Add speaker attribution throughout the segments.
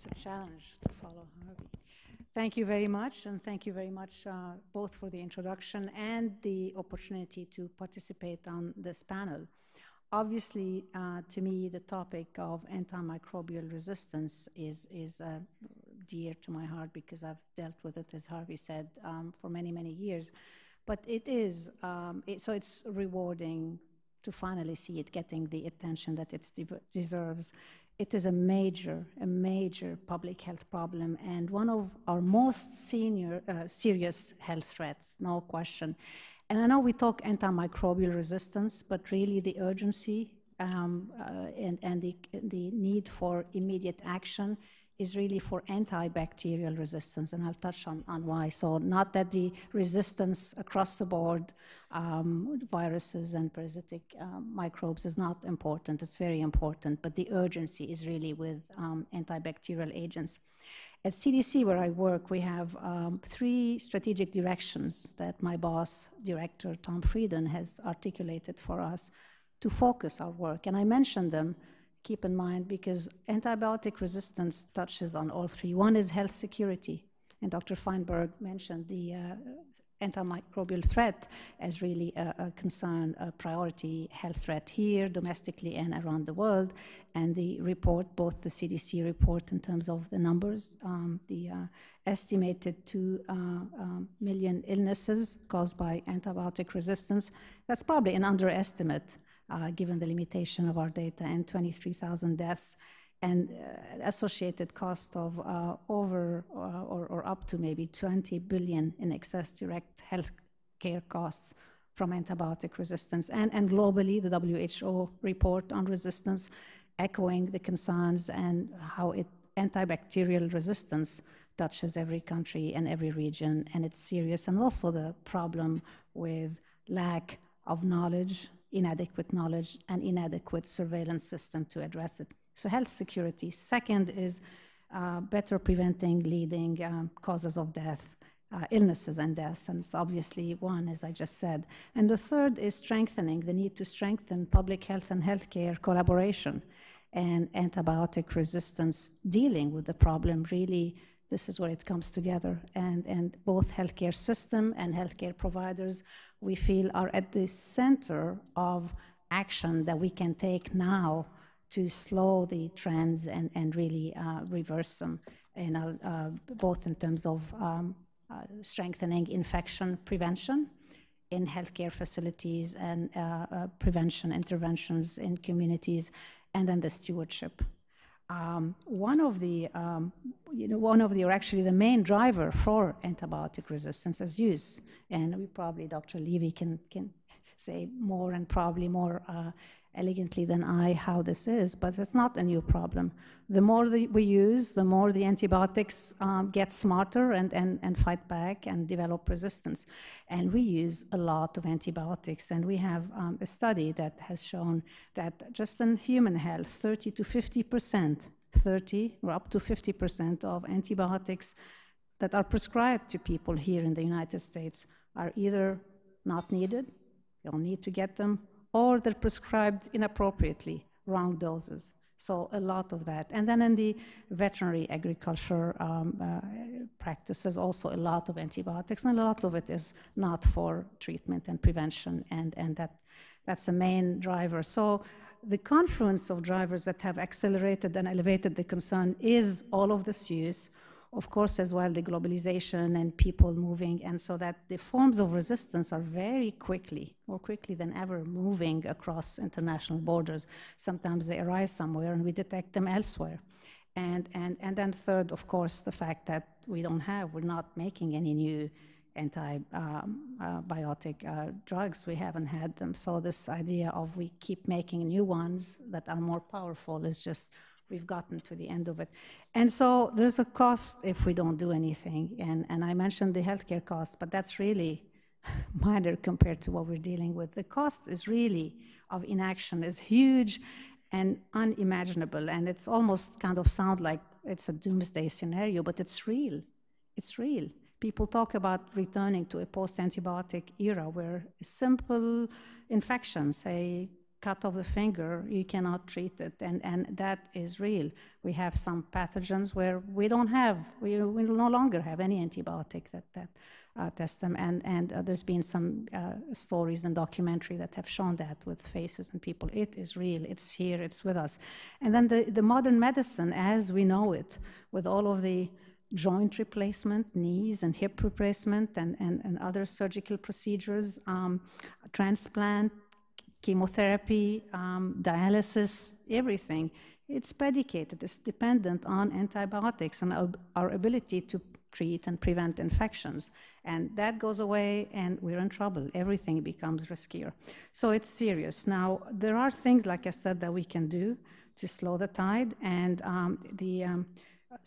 Speaker 1: It's a challenge to follow Harvey. Thank you very much, and thank you very much both for the introduction and the opportunity to participate on this panel. Obviously, to me, the topic of antimicrobial resistance is dear to my heart because I've dealt with it, as Harvey said, for many, many years. But it is, so it's rewarding to finally see it getting the attention that it deserves. It is a major public health problem and one of our most serious health threats, no question. And I know we talk antimicrobial resistance, but really the urgency and the need for immediate action is really for antibacterial resistance, and I'll touch on why. So not that the resistance across the board, viruses and parasitic microbes is not important, it's very important, but the urgency is really with antibacterial agents. At CDC, where I work, we have 3 strategic directions that my boss, Director Tom Frieden, has articulated for us to focus our work. And I mentioned them, keep in mind, because antibiotic resistance touches on all 3. One is health security, and Dr. Feinberg mentioned the antimicrobial threat as really a concern, a priority health threat here, domestically and around the world. And the report, both the CDC report in terms of the numbers, the estimated 2 million illnesses caused by antibiotic resistance, that's probably an underestimate given the limitation of our data, and 23,000 deaths, and associated cost of over or up to maybe 20 billion in excess direct health care costs from antibiotic resistance. And globally, the WHO report on resistance echoing the concerns and how antibacterial resistance touches every country and every region, and it's serious. And also the problem with lack of knowledge, inadequate knowledge, and inadequate surveillance system to address it. So health security. Second is better preventing leading causes of death, illnesses and deaths, and it's obviously one, as I just said. And the third is strengthening, the need to strengthen public health and healthcare collaboration and antibiotic resistance, dealing with the problem. Really, this is where it comes together. And both healthcare system and healthcare providers, we feel, are at the center of action that we can take now to slow the trends and really reverse them, both in terms of strengthening infection prevention in healthcare facilities and prevention interventions in communities, and then the stewardship. One of the, or actually the main driver for antibiotic resistance is use, and we probably, Dr. Levy can say more and probably more elegantly than I how this is, but it's not a new problem. The more we use, the more the antibiotics get smarter and fight back and develop resistance. And we use a lot of antibiotics, and we have a study that has shown that just in human health, 30 to 50%, 30 or up to 50% of antibiotics that are prescribed to people here in the United States are either not needed, you don't need to get them, or they're prescribed inappropriately, wrong doses. So a lot of that. And then in the veterinary agriculture practices, also a lot of antibiotics, and a lot of it is not for treatment and prevention, and that's the main driver. So the confluence of drivers that have accelerated and elevated the concern is all of this use, of course, as well, the globalization and people moving, and so that the forms of resistance are very quickly, more quickly than ever, moving across international borders. Sometimes they arise somewhere and we detect them elsewhere. And then third, of course, the fact that we're not making any new antibiotic drugs. We haven't had them. So this idea of we keep making new ones that are more powerful is just, we've gotten to the end of it. And so there's a cost if we don't do anything. And I mentioned the healthcare cost, but that's really minor compared to what we're dealing with. The cost is really of inaction is huge and unimaginable. And it's almost kind of sound like it's a doomsday scenario, but it's real. It's real. People talk about returning to a post-antibiotic era where simple infections, say cut of the finger, you cannot treat it, and that is real. We have some pathogens where we don't have, we no longer have any antibiotic that test them, and there's been some stories and documentary that have shown that with faces and people. It is real, it's here, it's with us. And then the modern medicine as we know it, with all of the joint replacement, knees and hip replacement, and other surgical procedures, transplant, chemotherapy, dialysis, everything. It's predicated, it's dependent on antibiotics and our ability to treat and prevent infections. And that goes away and we're in trouble. Everything becomes riskier. So it's serious. Now, there are things, like I said, that we can do to slow the tide, and the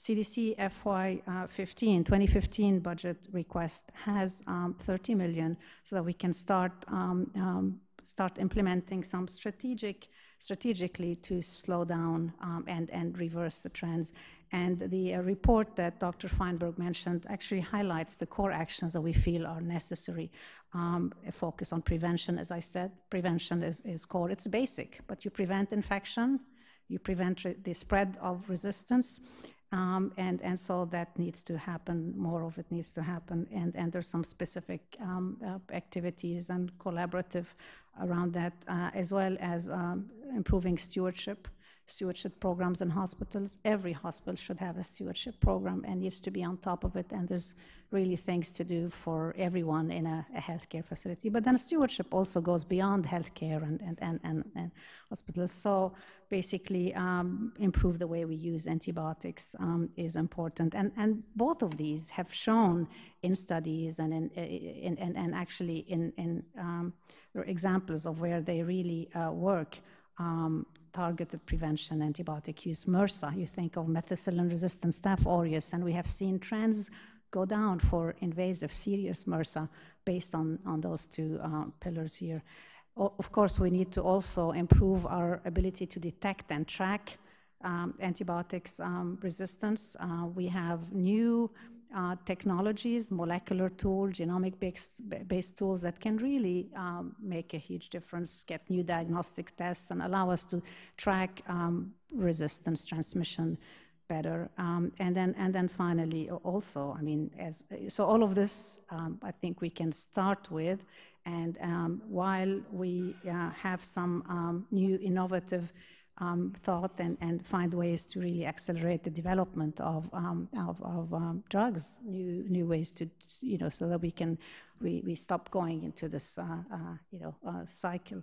Speaker 1: CDC FY 2015 budget request has 30 million so that we can start implementing some strategically to slow down and reverse the trends. And the report that Dr. Feinberg mentioned actually highlights the core actions that we feel are necessary. A focus on prevention, as I said, prevention is core. It's basic, but you prevent infection, you prevent the spread of resistance, and so that needs to happen, more of it needs to happen, and there's some specific activities and collaborative around that, as well as improving stewardship programs in hospitals. Every hospital should have a stewardship program and needs to be on top of it, and there's really things to do for everyone in a healthcare facility. But then stewardship also goes beyond healthcare and hospitals. So basically, improve the way we use antibiotics is important. And both of these have shown in studies and actually in there are examples of where they really work. Targeted prevention, antibiotic use. MRSA, you think of methicillin-resistant Staph aureus, and we have seen trends go down for invasive, serious MRSA based on those two pillars here. Of course, we need to also improve our ability to detect and track antibiotics resistance. We have new technologies, molecular tools, genomic-based tools that can really make a huge difference, get new diagnostic tests, and allow us to track resistance transmission better. And then finally, also, I mean, so all of this, I think we can start with, and while we have some new innovative thought and find ways to really accelerate the development of drugs, new ways to, so that we stop going into this, cycle.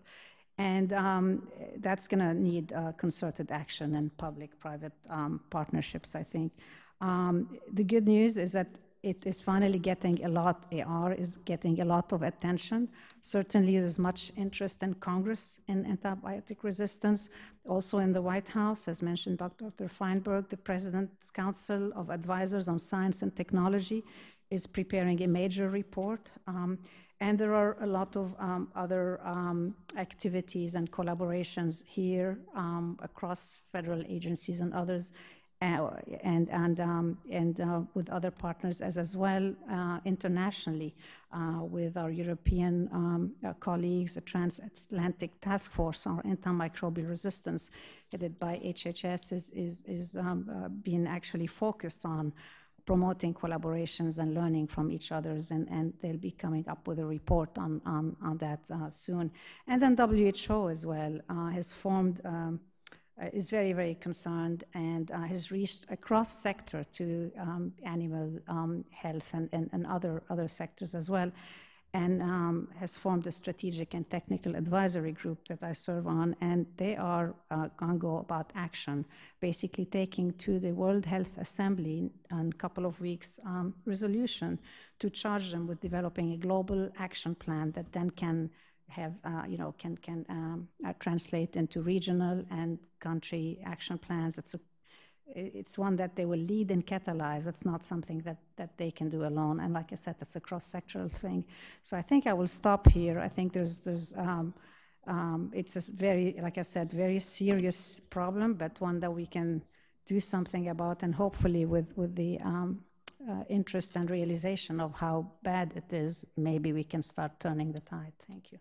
Speaker 1: And that's going to need concerted action and public-private partnerships, I think. The good news is that it is finally getting a lot, AR is getting a lot of attention. Certainly there's much interest in Congress in antibiotic resistance. Also in the White House, as mentioned by Dr. Feinberg, the President's Council of Advisors on Science and Technology is preparing a major report. And there are a lot of other activities and collaborations here across federal agencies and others, and with other partners as well internationally, with our European colleagues. The Transatlantic Task Force on Antimicrobial Resistance, headed by HHS, is being actually focused on promoting collaborations and learning from each other's, and they'll be coming up with a report on that soon. And then WHO as well has formed, is very, very concerned, and has reached across sector to animal health and other sectors as well, and has formed a strategic and technical advisory group that I serve on, and they are going to go about action, basically taking to the World Health Assembly in a couple of weeks resolution to charge them with developing a global action plan that then can have, translate into regional and country action plans. It's one that they will lead and catalyze. It's not something that they can do alone. And like I said, it's a cross-sectoral thing. So I think I will stop here. I think it's a very, like I said, very serious problem, but one that we can do something about, and hopefully with the interest and realization of how bad it is, maybe we can start turning the tide. Thank you.